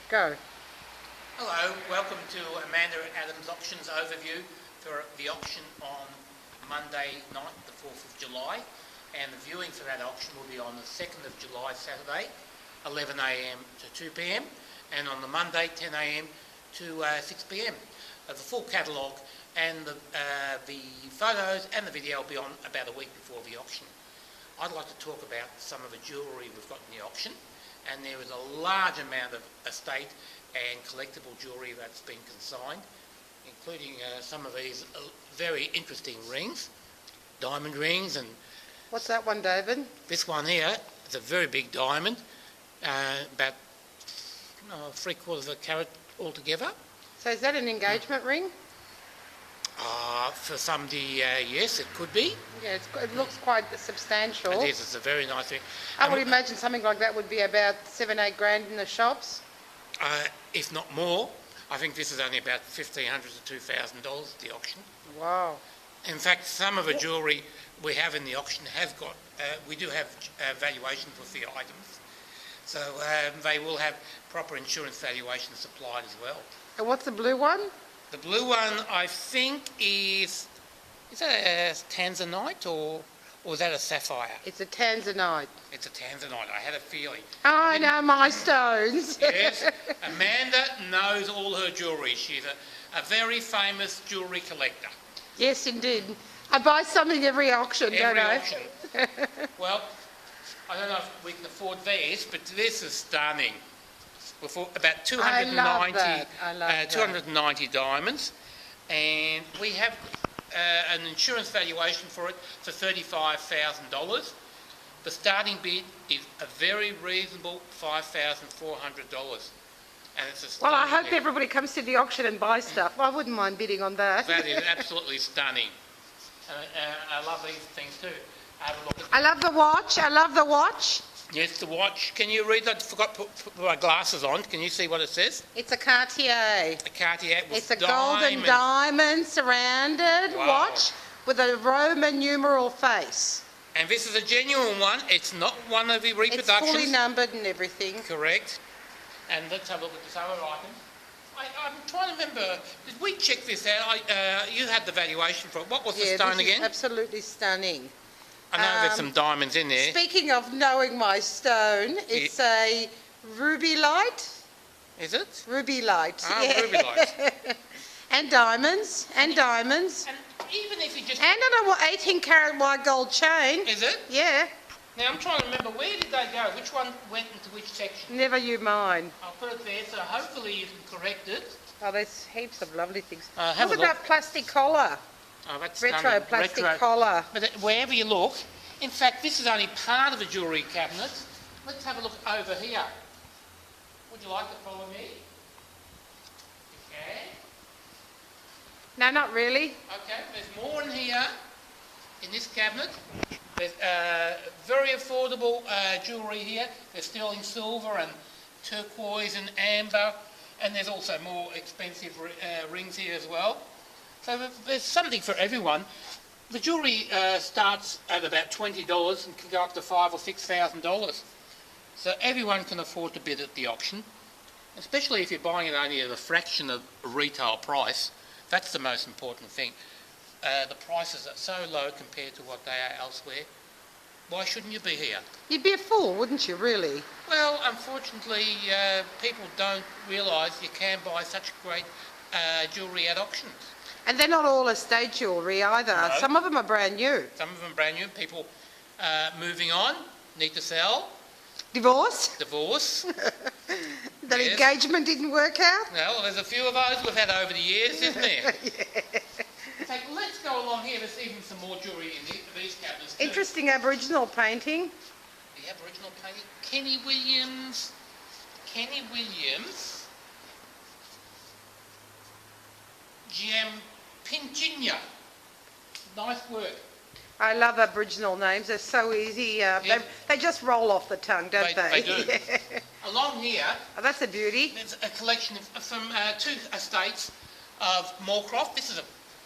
Go. Hello, welcome to Amanda and Addams Auctions overview for the auction on Monday night, the 4th of July, and the viewing for that auction will be on the 2nd of July, Saturday, 11 a.m. to 2 p.m, and on the Monday, 10 a.m. to 6 p.m. The full catalogue and the photos and the video will be on about a week before the auction. I'd like to talk about some of the jewellery we've got in the auction, and there is a large amount of estate and collectible jewellery that's been consigned, including some of these very interesting rings, diamond rings. And what's that one, David? This one here is a very big diamond, about 3/4 of a carat altogether. So is that an engagement ring? For somebody, yes, it could be. Yeah, it looks quite substantial. It is. It's a very nice ring. I would imagine something like that would be about 7-8 grand in the shops. If not more. I think this is only about $1,500 to $2,000 at the auction. Wow. In fact, some of the jewellery we have in the auction has got, we do have valuations with the items. So they will have proper insurance valuation supplied as well. And what's the blue one? The blue one, I think, is that a tanzanite or is that a sapphire? It's a tanzanite. It's a tanzanite. I had a feeling. I know my stones. Yes, Amanda knows all her jewellery. She's a very famous jewellery collector. Yes, indeed. I buy something every auction, don't I? Every auction. Well, I don't know if we can afford this, but this is stunning. For about 290 diamonds, and we have an insurance valuation for it for $35,000. The starting bid is a very reasonable $5,400, and it's a well, I hope everybody comes to the auction and buys stuff. I wouldn't mind bidding on that. That is absolutely stunning. I love these things too. Have a look at I love the watch. I love the watch. Yes, the watch. Can you read that? I forgot to put my glasses on. Can you see what it says? It's a Cartier. A Cartier with It's a golden diamond surrounded watch with a Roman numeral face. And this is a genuine one. It's not one of the reproductions. It's fully numbered and everything. Correct. And let's have a look at this other item. I'm trying to remember, did we check this out? You had the valuation for it. What was the stone again? Absolutely stunning. I know there's some diamonds in there. Speaking of knowing my stone, it's a ruby light. Is it? Ruby light. Ah, yeah. Ruby light. And diamonds, and diamonds. And even if you just... And an 18-carat white gold chain. Is it? Yeah. Now, I'm trying to remember, where did they go? Which one went into which section? Never you mind. I'll put it there, so hopefully you can correct it. Oh, there's heaps of lovely things. Have Look at that plastic collar. Oh, that's retro plastic collar. But wherever you look, in fact, this is only part of the jewellery cabinet. Let's have a look over here. Would you like to follow me? Okay. No, not really. Okay, there's more in here, in this cabinet. There's very affordable jewellery here. There's sterling silver and turquoise and amber, and there's also more expensive rings here as well. So there's something for everyone. The jewellery starts at about $20 and can go up to $5,000 or $6,000. So everyone can afford to bid at the auction, especially if you're buying it only at a fraction of retail price. That's the most important thing. The prices are so low compared to what they are elsewhere. Why shouldn't you be here? You'd be a fool, wouldn't you, really? Well, unfortunately, people don't realise you can buy such great jewellery at auctions. And they're not all estate jewellery either. No. Some of them are brand new. Some of them brand new. People moving on, need to sell. Divorce. Yes. Engagement didn't work out. Well, there's a few of those we've had over the years, isn't there? Yeah. In fact, let's go along here. There's even some more jewellery in these cabinets too. Interesting Aboriginal painting. The Aboriginal painting. Kenny Williams. Pinchinya. Nice work. I love Aboriginal names. They're so easy. They just roll off the tongue, don't they? They do. Yeah. Along here, Oh, that's a beauty. there's a collection from two estates of Moorcroft. This is a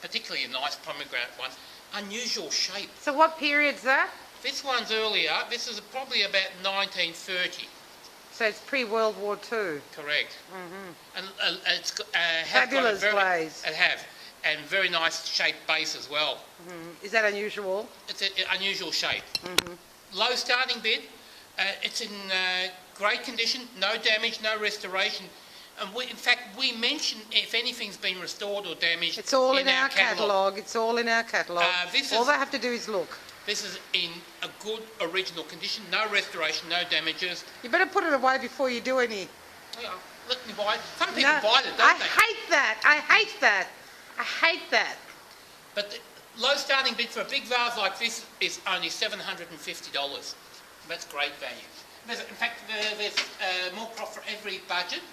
particularly nice pomegranate one. Unusual shape. So what period's that? This one's earlier. This is probably about 1930. So it's pre-World War II. Correct. And it's got, Fabulous glaze. It have, and very nice shaped base as well. Is that unusual? It's an unusual shape. Low starting bid. It's in great condition, no damage, no restoration. And in fact, we mention if anything's been restored or damaged. It's all in our catalogue. It's all in our catalogue. All they have to do is look. This is in a good original condition, no restoration, no damages. You better put it away before you do any. Yeah, let me buy it. Some people buy it, don't they? I hate that. I hate that. I hate that. But the low starting bid for a big vase like this is only $750. That's great value. In fact, there's more crop for every budget.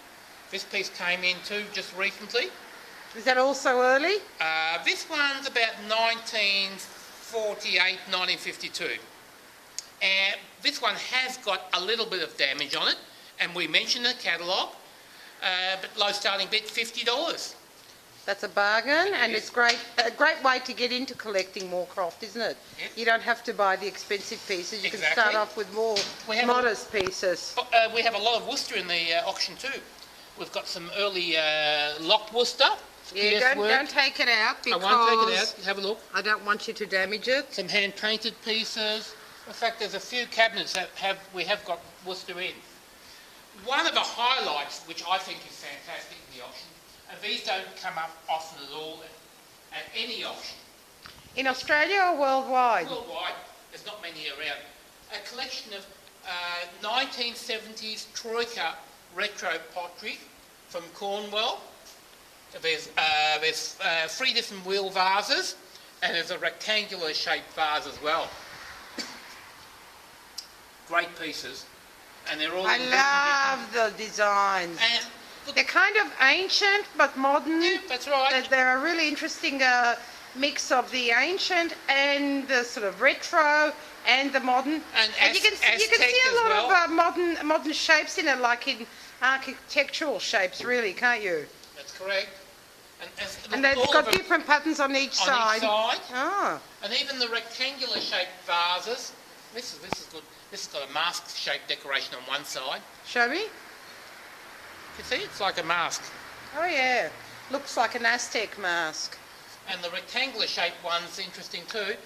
This piece came in too just recently. Is that also early? This one's about 1948, 1952. And this one has got a little bit of damage on it, and we mentioned the catalogue, but low starting bid, $50. That's a bargain, and it's a great way to get into collecting more croft, isn't it? Yep. You don't have to buy the expensive pieces. You can Exactly. start off with more modest pieces. We have a lot of Worcester in the auction too. We've got some early locked Worcester. Yeah, don't take it out because I won't take it out. Have a look. I don't want you to damage it. Some hand painted pieces. In fact, there's a few cabinets that we have got Worcester in. One of the highlights, which I think is fantastic in the auction, and these don't come up often at all at any auction. In Australia or worldwide? Worldwide, there's not many around. A collection of 1970s Troika retro pottery from Cornwall. There's 3 different wheel vases, and there's a rectangular shaped vase as well. Great pieces, and they're all. I love the designs. And look, they're kind of ancient but modern. yeah, that's right. They're a really interesting mix of the ancient and the sort of retro and the modern. And you can see a lot of modern shapes in it, like in architectural shapes, really, can't you? That's correct. And they've got different patterns on each side. Oh. And even the rectangular shaped vases. This is good. This has got a mask shaped decoration on one side. Show me. You see, it's like a mask. Oh yeah, looks like an Aztec mask. And the rectangular shaped one's interesting too,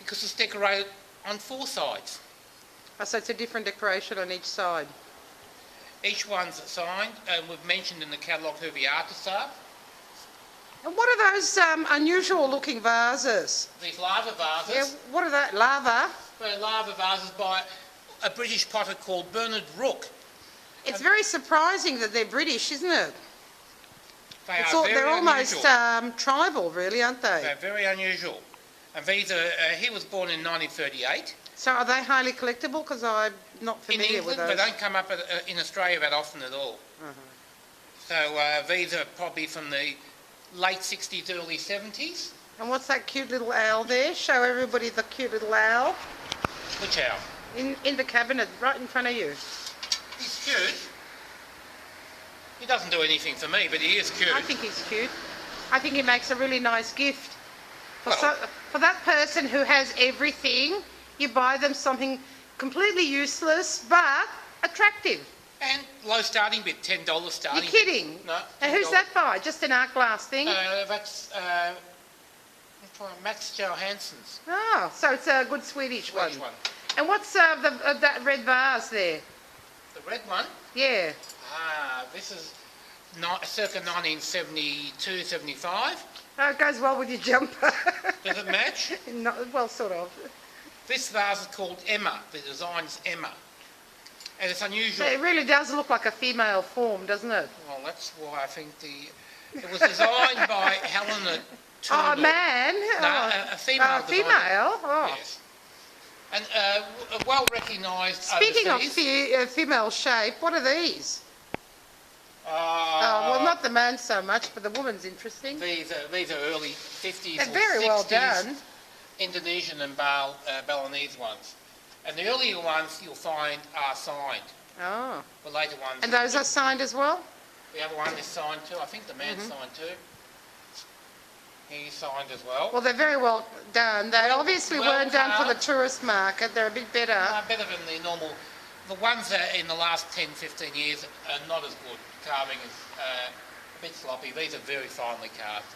because it's decorated on 4 sides. Oh, so it's a different decoration on each side. Each one's signed, and we've mentioned in the catalogue who the artists are. And what are those unusual looking vases? These lava vases. Yeah, what are that? Lava? They're lava vases by a British potter called Bernard Rooke. It's very surprising that they're British, isn't it? They're almost tribal, really, aren't they? They're very unusual. And these are, he was born in 1938. So are they highly collectible? Because I'm not familiar with those. They don't come up in Australia that often at all. So these are probably from the late 60s, early 70s. And what's that cute little owl there? Show everybody the cute little owl. Which owl? In the cabinet, right in front of you. He's cute. He doesn't do anything for me, but he is cute. I think he's cute. I think he makes a really nice gift. For that person who has everything, you buy them something completely useless but attractive. And low starting bid, $10 starting. You're kidding? No. Now who's that by? Just an art glass thing? That's Max Johansson's. Oh, so it's a good Swedish one. Swedish one. And what's that red vase there? The red one? Yeah. This is circa 1972, 75. Oh, it goes well with your jumper. Does it match? Well, sort of. This vase is called Emma. The design's Emma. And it's unusual. So it really does look like a female form, doesn't it? Well, that's why I think it was designed by Helena Turnbull. Oh, a man? No, a female. A female? Oh. Yes. And well recognised Speaking overseas. of female shape, what are these? Well, not the man so much, but the woman's interesting. These are early 50s They're or very 60s well done. Indonesian and Balinese ones. And the earlier ones you'll find are signed. Oh. The later ones... And those are signed as well? The other one is signed too. I think the man's signed too. He's signed as well. Well, they're very well done. They obviously weren't done for the tourist market. They're a bit better. Better than the normal The ones that in the last 10, 15 years are not as good. Carving is a bit sloppy. These are very finely carved.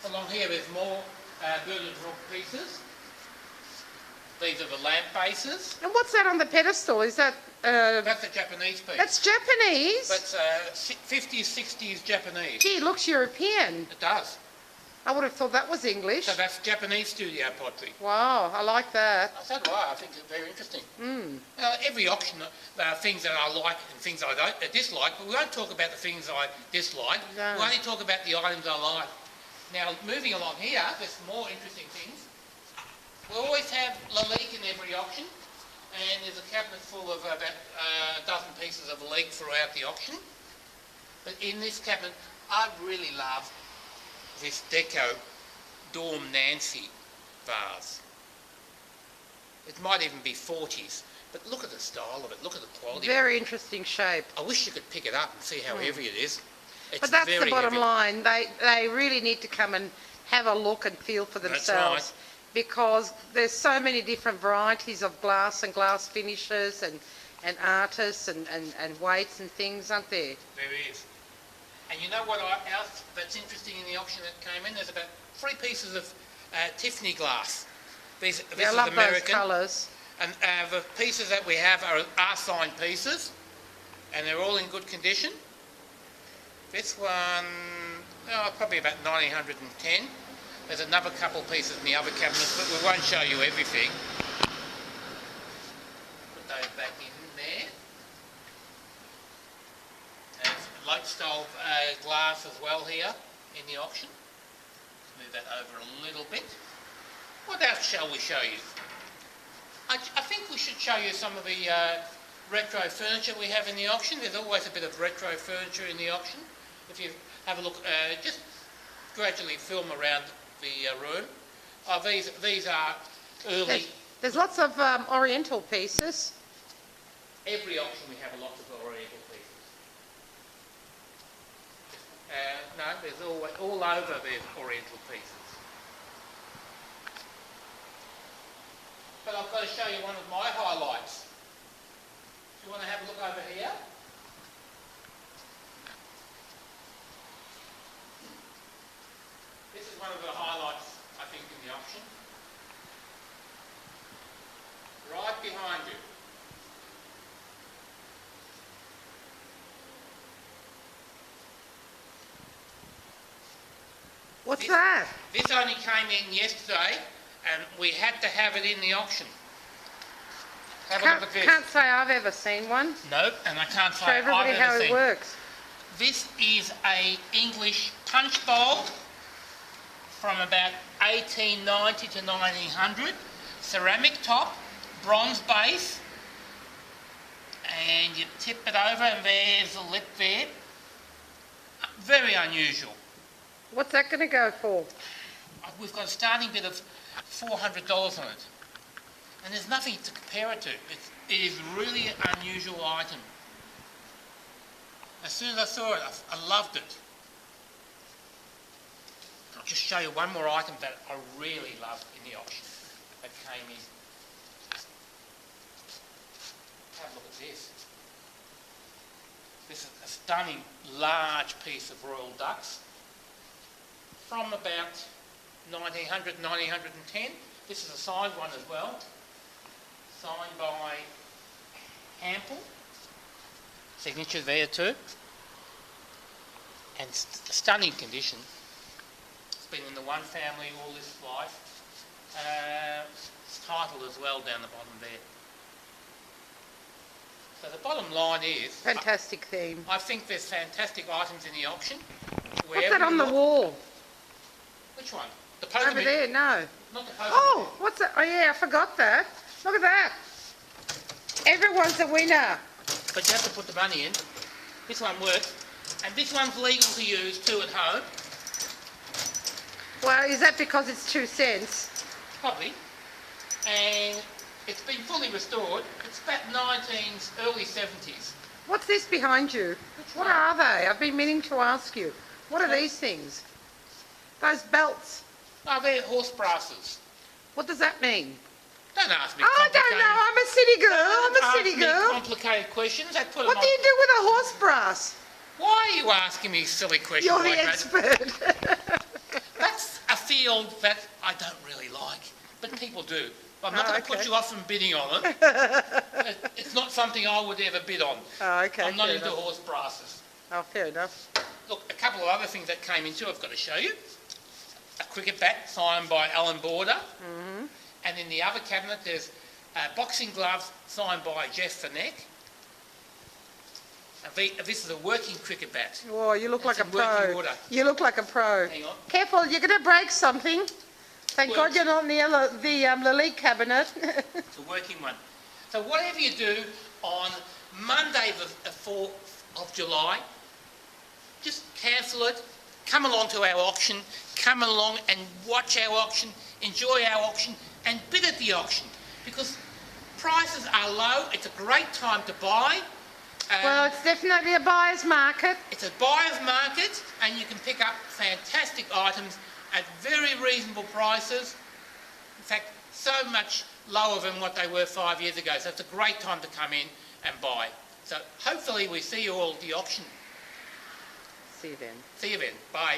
Along here there's more bearded rock pieces. These are the lamp bases. And what's that on the pedestal? Is that... That's a Japanese piece. That's Japanese? That's 50s, 60s Japanese. Gee, it looks European. It does. I would have thought that was English. So that's Japanese studio pottery. Wow, I like that. So do I. I think it's very interesting. Mm. Every auction, there are things that I like and things I dislike, but we won't talk about the things I dislike. No. We only talk about the items I like. Now, moving along here, there's some more interesting things. We always have Lalique in every auction, and there's a cabinet full of about a dozen pieces of Lalique throughout the auction. But in this cabinet, I really love this Deco Dorm Nancy vase. It might even be 40s, but look at the style of it, look at the quality. Very interesting shape. I wish you could pick it up and see how heavy it is. It's But that's the very bottom heavy. line. They really need to come and have a look and feel for That's themselves. right. Because there's so many different varieties of glass and glass finishes and artists and weights and things, aren't there? There is. And you know what else that's interesting in the auction that came in? There's about 3 pieces of Tiffany glass. This Yeah, I is love American. those colours. And the pieces that we have are signed pieces, and they're all in good condition. This one, probably about 1910. There's another couple pieces in the other cabinets, but we won't show you everything. Put those back in there. There's light style glass as well here in the auction. Let's move that over a little bit. What else shall we show you? I think we should show you some of the retro furniture we have in the auction. There's always a bit of retro furniture in the auction. If you have a look, just gradually film around the room. These are early. There's lots of oriental pieces. Every auction we have a lot of oriental pieces. No, there's always, all over there's oriental pieces. But I've got to show you one of my highlights. Do you want to have a look over here? This is one of the highlights, I think, in the auction. Right behind you. What's that? This only came in yesterday, and we had to have it in the auction. Have a look at this. Can't say I've ever seen one. No, and I can't say Show I've everybody ever how seen. it works. This is a English punch bowl from about 1890 to 1900. Ceramic top, bronze base, and you tip it over and there's a lip there. Very unusual. What's that going to go for? We've got a starting bid of $400 on it. And there's nothing to compare it to. It is really an unusual item. As soon as I saw it, I loved it. I'll just show you one more item that I really loved in the auction that came in. Have a look at this. This is a stunning large piece of royal ducks from about 1900, 1910. This is a signed one as well, signed by Hample. Signature there too. And stunning condition. It's been in the one family all this life. It's titled as well down the bottom there. So the bottom line is... Fantastic theme. I think there's fantastic items in the auction. What's that on the wall? Which one? The poker Over there, no. Not the poker Oh, what's that? Oh yeah, I forgot that. Look at that. Everyone's a winner. But you have to put the money in. This one works. And this one's legal to use too at home. Well, is that because it's 2 cents? Probably. And it's been fully restored. It's about early 70s. What's this behind you? What one? are they? I've been meaning to ask you. What are these things? Those belts. Oh, they're horse brasses. What does that mean? Don't ask me I don't know. I'm a city girl. I'm a city Ask me girl. complicated questions. They put What them do on. you do with a horse brass? Why are you asking me silly questions You're the like that? expert. That's a field that I don't really like, but people do. I'm not going to put okay. you off from bidding on it. It's not something I would ever bid on. Oh, okay. I'm not fair into enough. horse brasses. Oh, fair enough. Look, a couple of other things that came into I've got to show you. A cricket bat signed by Alan Border. Mm-hmm. And in the other cabinet there's boxing gloves signed by Jeff Fenech. This is a working cricket bat. Oh, you look like a in working pro. order. You look like a pro. Hang on. Careful, you're going to break something. Thank Well, God you're not in the Lilique cabinet. It's a working one. So whatever you do on Monday the 4th of July, just cancel it, come along to our auction, come along and watch our auction, enjoy our auction and bid at the auction because prices are low. It's a great time to buy. Well, it's definitely a buyer's market. It's a buyer's market and you can pick up fantastic items at very reasonable prices. In fact, so much lower than what they were 5 years ago. So it's a great time to come in and buy. So hopefully we see you all at the auction. See you then. See you then. Bye.